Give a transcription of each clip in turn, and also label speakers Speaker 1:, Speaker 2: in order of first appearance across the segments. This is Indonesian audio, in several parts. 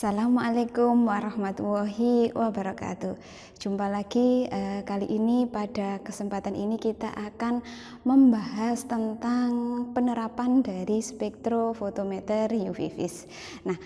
Speaker 1: Assalamualaikum warahmatullahi wabarakatuh. Jumpa lagi kali ini pada kesempatan ini kita akan membahas tentang penerapan dari spektrofotometer UV vis. Nah,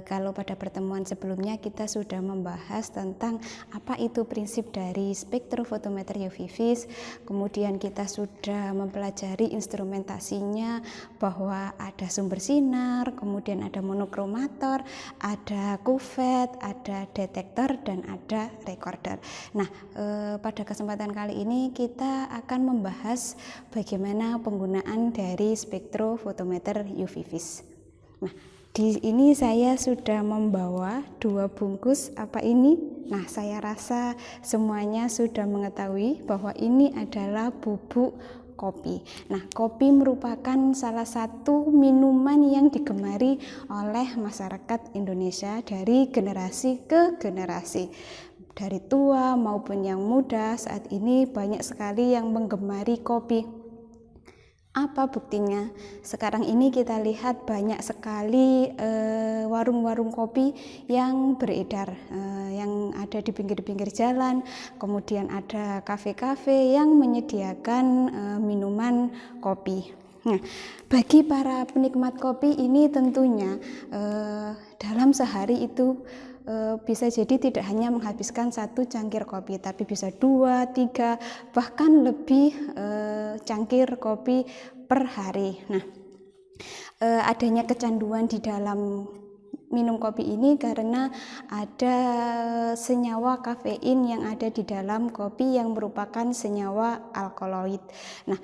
Speaker 1: kalau pada pertemuan sebelumnya kita sudah membahas tentang apa itu prinsip dari spektrofotometer UV vis. Kemudian kita sudah mempelajari instrumentasinya, bahwa ada sumber sinar, kemudian ada monokromator, ada kuvet, ada detektor, dan ada recorder. Nah, pada kesempatan kali ini kita akan membahas bagaimana penggunaan dari spektrofotometer UV vis. Nah, di ini saya sudah membawa 2 bungkus apa ini. Nah, saya rasa semuanya sudah mengetahui bahwa ini adalah bubuk kopi. Nah, kopi merupakan salah satu minuman yang digemari oleh masyarakat Indonesia dari generasi ke generasi. Dari tua maupun yang muda, saat ini banyak sekali yang menggemari kopi. Apa buktinya? Sekarang ini kita lihat banyak sekali warung-warung kopi yang beredar, yang ada di pinggir-pinggir jalan. Kemudian ada kafe-kafe yang menyediakan minuman kopi. Nah, bagi para penikmat kopi ini tentunya dalam sehari itu bisa jadi tidak hanya menghabiskan 1 cangkir kopi, tapi bisa 2, 3, bahkan lebih cangkir kopi per hari. Nah, adanya kecanduan di dalam minum kopi ini karena ada senyawa kafein yang ada di dalam kopi yang merupakan senyawa alkaloid. Nah,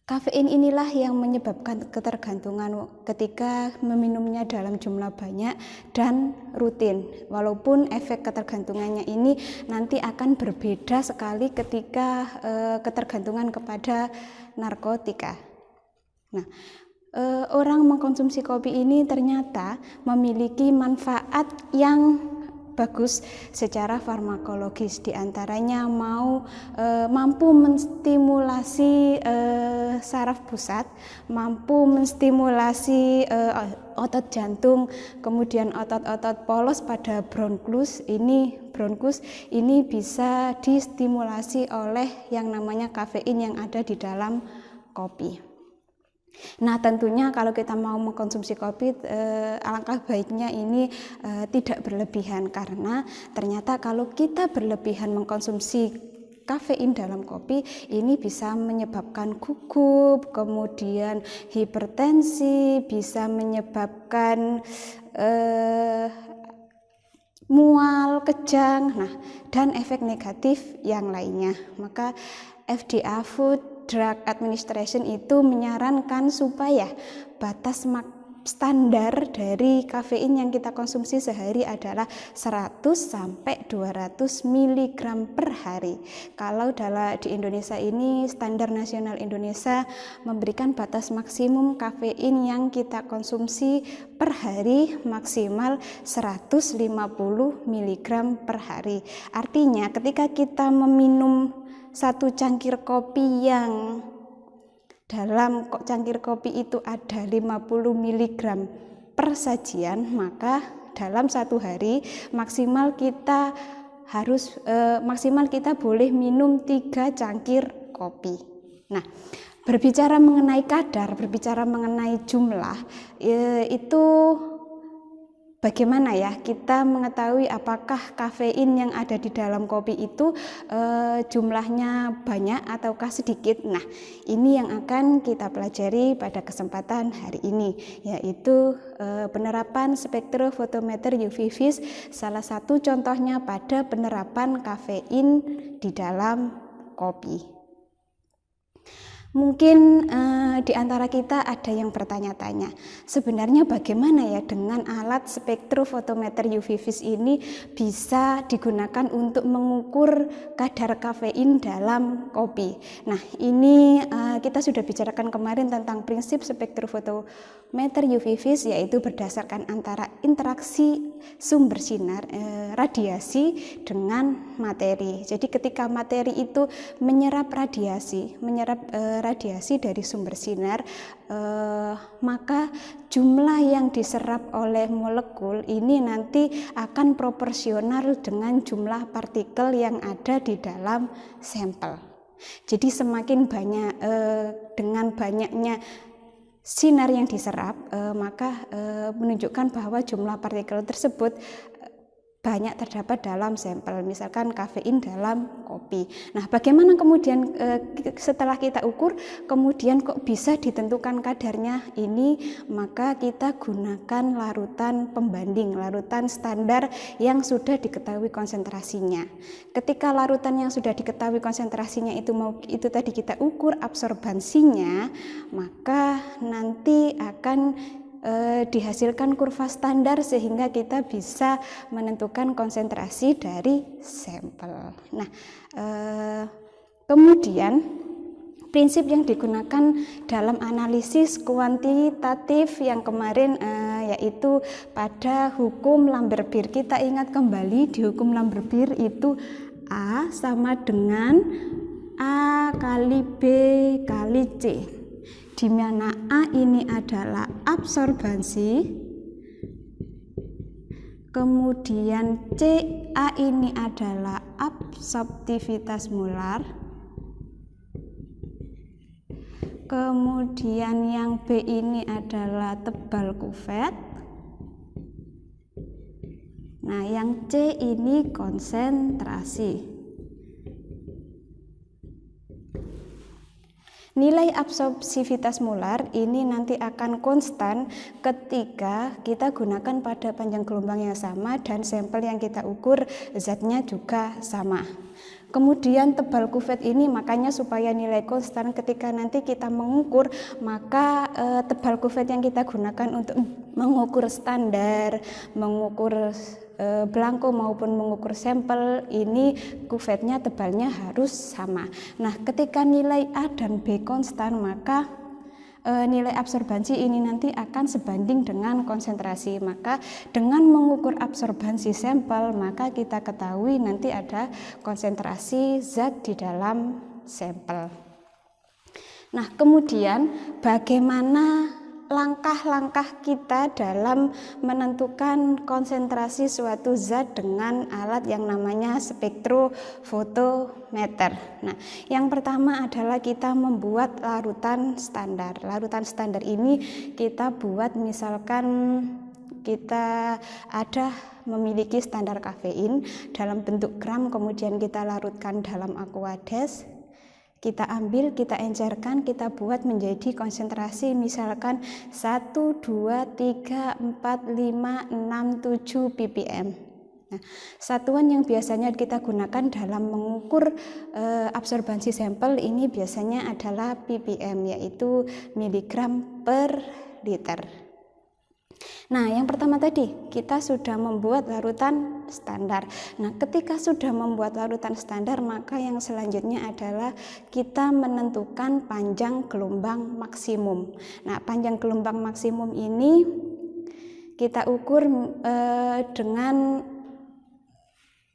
Speaker 1: kafein inilah yang menyebabkan ketergantungan ketika meminumnya dalam jumlah banyak dan rutin. Walaupun efek ketergantungannya ini nanti akan berbeda sekali ketika ketergantungan kepada narkotika. Nah, orang mengkonsumsi kopi ini ternyata memiliki manfaat yang bagus secara farmakologis, diantaranya mampu menstimulasi saraf pusat, mampu menstimulasi otot jantung, kemudian otot-otot polos pada bronkus ini bisa distimulasi oleh yang namanya kafein yang ada di dalam kopi. Nah, tentunya kalau kita mau mengkonsumsi kopi, alangkah baiknya ini tidak berlebihan, karena ternyata kalau kita berlebihan mengkonsumsi kafein dalam kopi ini bisa menyebabkan gugup, kemudian hipertensi, bisa menyebabkan mual, kejang, dan efek negatif yang lainnya. Maka FDA Food Drug Administration itu menyarankan supaya batas standar dari kafein yang kita konsumsi sehari adalah 100 sampai 200 mg per hari. Kalau di Indonesia ini, standar nasional Indonesia memberikan batas maksimum kafein yang kita konsumsi per hari maksimal 150 mg per hari. Artinya ketika kita meminum 1 cangkir kopi yang dalam cangkir kopi itu ada 50 mg per sajian, maka dalam 1 hari maksimal kita boleh minum 3 cangkir kopi. Nah, berbicara mengenai kadar, berbicara mengenai jumlah, itu bagaimana ya kita mengetahui apakah kafein yang ada di dalam kopi itu jumlahnya banyak ataukah sedikit? Nah, ini yang akan kita pelajari pada kesempatan hari ini, yaitu penerapan spektrofotometer UV vis. Salah satu contohnya pada penerapan kafein di dalam kopi. Mungkin di antara kita ada yang bertanya-tanya, sebenarnya bagaimana ya dengan alat spektrofotometer UV vis ini bisa digunakan untuk mengukur kadar kafein dalam kopi. Nah, ini kita sudah bicarakan kemarin tentang prinsip spektrofotometer UV vis, yaitu berdasarkan antara interaksi sumber sinar, radiasi dengan materi. Jadi ketika materi itu menyerap radiasi dari sumber sinar, maka jumlah yang diserap oleh molekul ini nanti akan proporsional dengan jumlah partikel yang ada di dalam sampel. Jadi semakin banyak, dengan banyaknya sinar yang diserap, maka menunjukkan bahwa jumlah partikel tersebut banyak terdapat dalam sampel, misalkan kafein dalam kopi. Nah, bagaimana kemudian setelah kita ukur, kemudian kok bisa ditentukan kadarnya ini? Maka kita gunakan larutan pembanding, larutan standar yang sudah diketahui konsentrasinya. Ketika larutan yang sudah diketahui konsentrasinya itu tadi kita ukur absorbansinya, maka nanti akan dihasilkan kurva standar sehingga kita bisa menentukan konsentrasi dari sampel. Nah, kemudian prinsip yang digunakan dalam analisis kuantitatif yang kemarin yaitu pada hukum Lambert-Beer. Kita ingat kembali di hukum Lambert-Beer itu A sama dengan A kali B kali C, di mana A ini adalah absorbansi, kemudian A ini adalah absorptivitas molar, kemudian yang B ini adalah tebal kuvet, nah yang C ini konsentrasi. Nilai absorpsivitas molar ini nanti akan konstan ketika kita gunakan pada panjang gelombang yang sama dan sampel yang kita ukur zatnya juga sama. Kemudian tebal kuvet ini makanya supaya nilai konstan ketika nanti kita mengukur, maka tebal kuvet yang kita gunakan untuk mengukur standar, mengukur belangko maupun mengukur sampel ini kuvetnya tebalnya harus sama. Nah, ketika nilai A dan B konstan, maka nilai absorbansi ini nanti akan sebanding dengan konsentrasi. Maka dengan mengukur absorbansi sampel, maka kita ketahui nanti ada konsentrasi zat di dalam sampel. Nah, kemudian bagaimana langkah-langkah kita dalam menentukan konsentrasi suatu zat dengan alat yang namanya spektrofotometer. Nah, yang pertama adalah kita membuat larutan standar. Larutan standar ini kita buat misalkan kita memiliki standar kafein dalam bentuk gram, kemudian kita larutkan dalam aquades. Kita ambil, kita encerkan, kita buat menjadi konsentrasi misalkan 1, 2, 3, 4, 5, 6, 7 ppm. Nah, satuan yang biasanya kita gunakan dalam mengukur absorbansi sampel ini biasanya adalah ppm, yaitu miligram per liter. Nah, yang pertama tadi kita sudah membuat larutan standar. Nah, ketika sudah membuat larutan standar, maka yang selanjutnya adalah kita menentukan panjang gelombang maksimum. Nah, panjang gelombang maksimum ini kita ukur dengan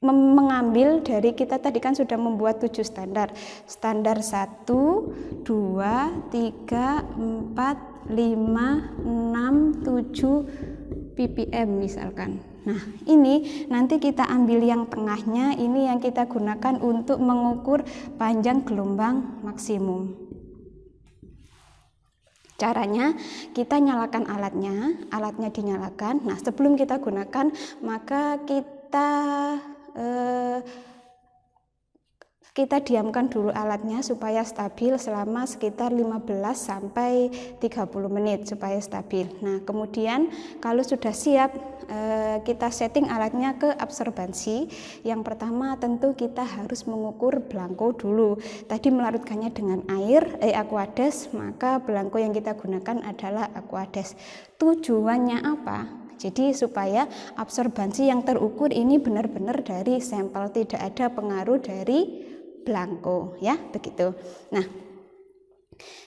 Speaker 1: mengambil dari, kita tadi kan sudah membuat 7 standar. Standar 1, 2, 3, 4, 5, 6, 7 ppm misalkan. Nah, ini nanti kita ambil yang tengahnya, ini yang kita gunakan untuk mengukur panjang gelombang maksimum. Caranya kita nyalakan alatnya dinyalakan. Nah, sebelum kita gunakan maka kita diamkan dulu alatnya supaya stabil selama sekitar 15 sampai 30 menit supaya stabil. Nah, kemudian kalau sudah siap kita setting alatnya ke absorbansi. Yang pertama tentu kita harus mengukur belangko dulu. Tadi melarutkannya dengan air, aquades, maka belangko yang kita gunakan adalah aquades. Tujuannya apa? Jadi supaya absorbansi yang terukur ini benar-benar dari sampel, tidak ada pengaruh dari belangko, ya, begitu. Nah,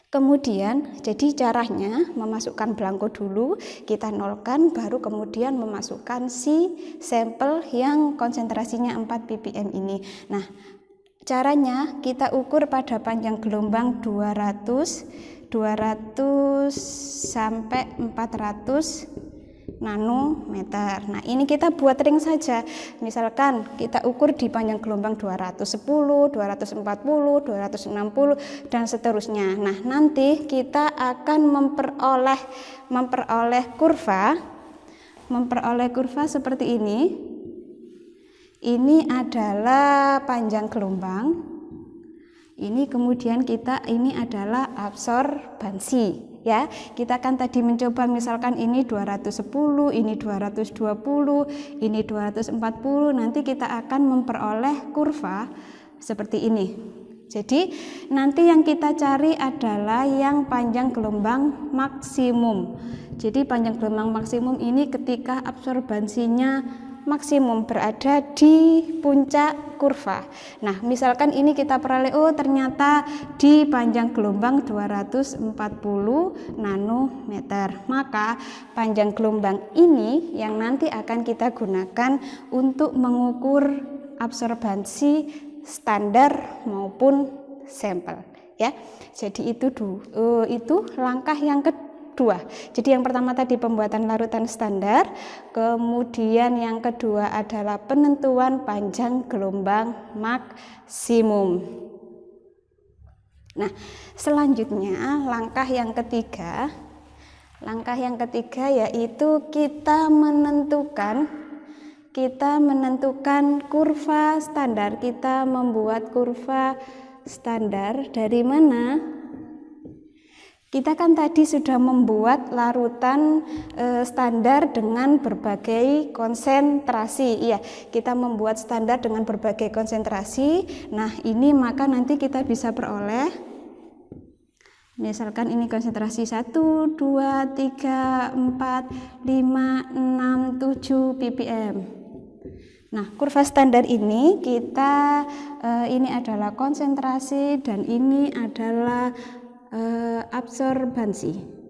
Speaker 1: Kemudian, jadi caranya memasukkan belangko dulu, kita nolkan, baru kemudian memasukkan si sampel yang konsentrasinya 4 ppm ini. Nah, caranya kita ukur pada panjang gelombang 200 sampai 400 nanometer. Nah, ini kita buat ring saja. Misalkan kita ukur di panjang gelombang 210, 240, 260 dan seterusnya. Nah, nanti kita akan memperoleh kurva seperti ini. Ini adalah panjang gelombang. Ini kemudian ini adalah absorbansi. Ya, kita kan tadi mencoba misalkan ini 210, ini 220, ini 240, nanti kita akan memperoleh kurva seperti ini. Jadi nanti yang kita cari adalah yang panjang gelombang maksimum. Jadi panjang gelombang maksimum ini ketika absorbansinya maksimum berada di puncak kurva. Nah, misalkan ini kita peroleh, oh ternyata di panjang gelombang 240 nanometer. Maka panjang gelombang ini yang nanti akan kita gunakan untuk mengukur absorbansi standar maupun sampel, ya. Jadi itu langkah yang kedua. Jadi yang pertama tadi pembuatan larutan standar, kemudian yang kedua adalah penentuan panjang gelombang maksimum. Nah, selanjutnya langkah yang ketiga yaitu kita menentukan kurva standar. Kita membuat kurva standar dari mana? Kita kan tadi sudah membuat larutan standar dengan berbagai konsentrasi. Iya, kita membuat standar dengan berbagai konsentrasi. Nah, ini maka nanti kita bisa peroleh, misalkan ini konsentrasi 1, 2, 3, 4, 5, 6, 7 ppm. Nah, kurva standar ini ini adalah konsentrasi dan ini adalah absorbansi.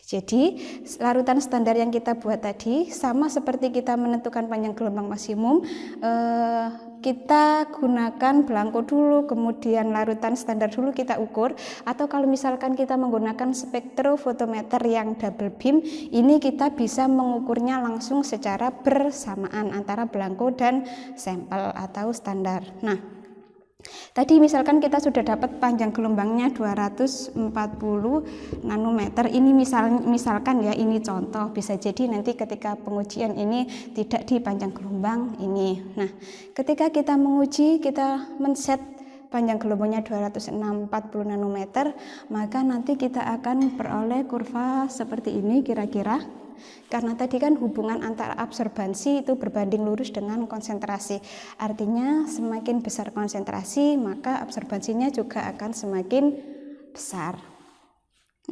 Speaker 1: Jadi larutan standar yang kita buat tadi sama seperti kita menentukan panjang gelombang maksimum, kita gunakan belangko dulu, kemudian larutan standar dulu kita ukur, atau kalau misalkan kita menggunakan spektrofotometer yang double beam, ini kita bisa mengukurnya langsung secara bersamaan antara belangko dan sampel atau standar. Nah, tadi misalkan kita sudah dapat panjang gelombangnya 240 nanometer. Ini misalkan ya, ini contoh, bisa jadi nanti ketika pengujian ini tidak di panjang gelombang ini. Nah, ketika kita menguji, kita men-set panjang gelombangnya 240 nanometer, maka nanti kita akan peroleh kurva seperti ini kira-kira. Karena tadi kan hubungan antara absorbansi itu berbanding lurus dengan konsentrasi. Artinya semakin besar konsentrasi, maka absorbansinya juga akan semakin besar.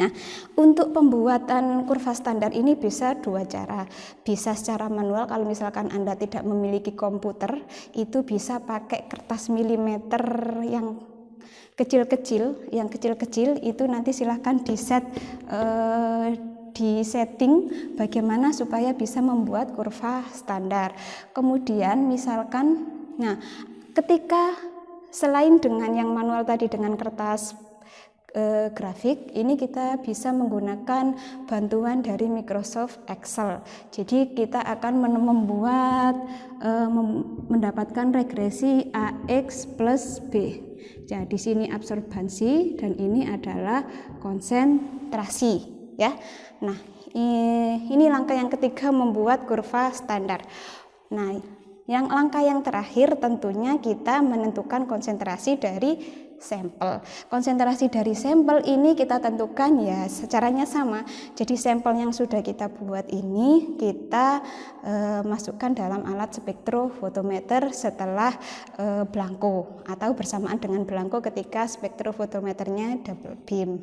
Speaker 1: Nah, untuk pembuatan kurva standar ini bisa dua cara. Bisa secara manual, kalau misalkan Anda tidak memiliki komputer, itu bisa pakai kertas milimeter yang kecil-kecil. Yang kecil-kecil itu nanti silahkan di setting bagaimana supaya bisa membuat kurva standar. Kemudian misalkan, nah ketika selain dengan yang manual tadi dengan kertas grafik, ini kita bisa menggunakan bantuan dari Microsoft Excel. Jadi kita akan mendapatkan regresi AX plus B. Jadi di sini absorbansi dan ini adalah konsentrasi, ya. Nah, ini langkah yang ketiga membuat kurva standar. Nah, langkah yang terakhir tentunya kita menentukan konsentrasi dari sampel. Konsentrasi dari sampel ini kita tentukan ya caranya sama. Jadi sampel yang sudah kita buat ini kita masukkan dalam alat spektrofotometer setelah belangko atau bersamaan dengan belangko ketika spektrofotometernya double beam.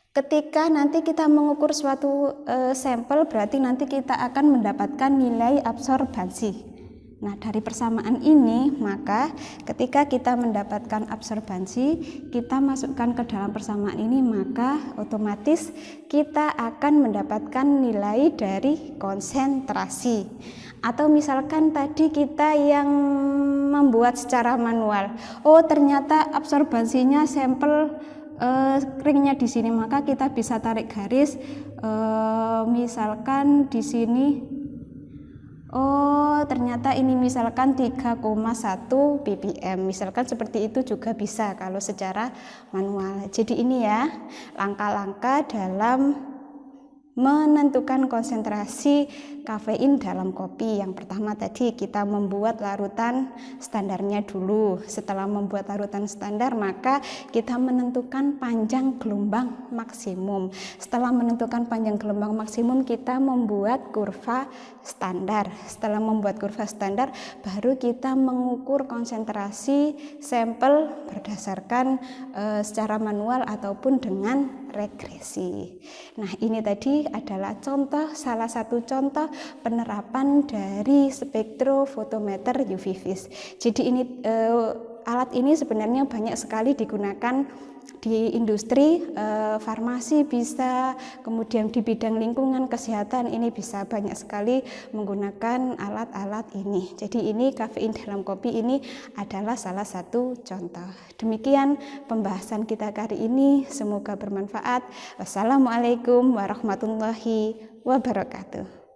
Speaker 1: Ketika nanti kita mengukur suatu sampel, berarti nanti kita akan mendapatkan nilai absorbansi. Nah, dari persamaan ini, maka ketika kita mendapatkan absorbansi, kita masukkan ke dalam persamaan ini, maka otomatis kita akan mendapatkan nilai dari konsentrasi. Atau misalkan tadi kita yang membuat secara manual, oh ternyata absorbansinya sampel ringnya di sini, maka kita bisa tarik garis, misalkan di sini. Oh, ternyata ini misalkan 3,1 ppm. Misalkan seperti itu juga bisa kalau secara manual. Jadi ini ya, langkah-langkah dalam menentukan konsentrasi kafein dalam kopi. Yang pertama tadi kita membuat larutan standarnya dulu. Setelah membuat larutan standar, maka kita menentukan panjang gelombang maksimum. Setelah menentukan panjang gelombang maksimum, kita membuat kurva standar. Setelah membuat kurva standar, baru kita mengukur konsentrasi sampel berdasarkan secara manual ataupun dengan regresi. Nah, ini tadi adalah salah satu contoh penerapan dari spektrofotometer UV vis. Jadi ini alat ini sebenarnya banyak sekali digunakan di industri, farmasi bisa, kemudian di bidang lingkungan kesehatan ini bisa banyak sekali menggunakan alat-alat ini. Jadi ini kafein dalam kopi ini adalah salah satu contoh. Demikian pembahasan kita kali ini, semoga bermanfaat. Wassalamualaikum warahmatullahi wabarakatuh.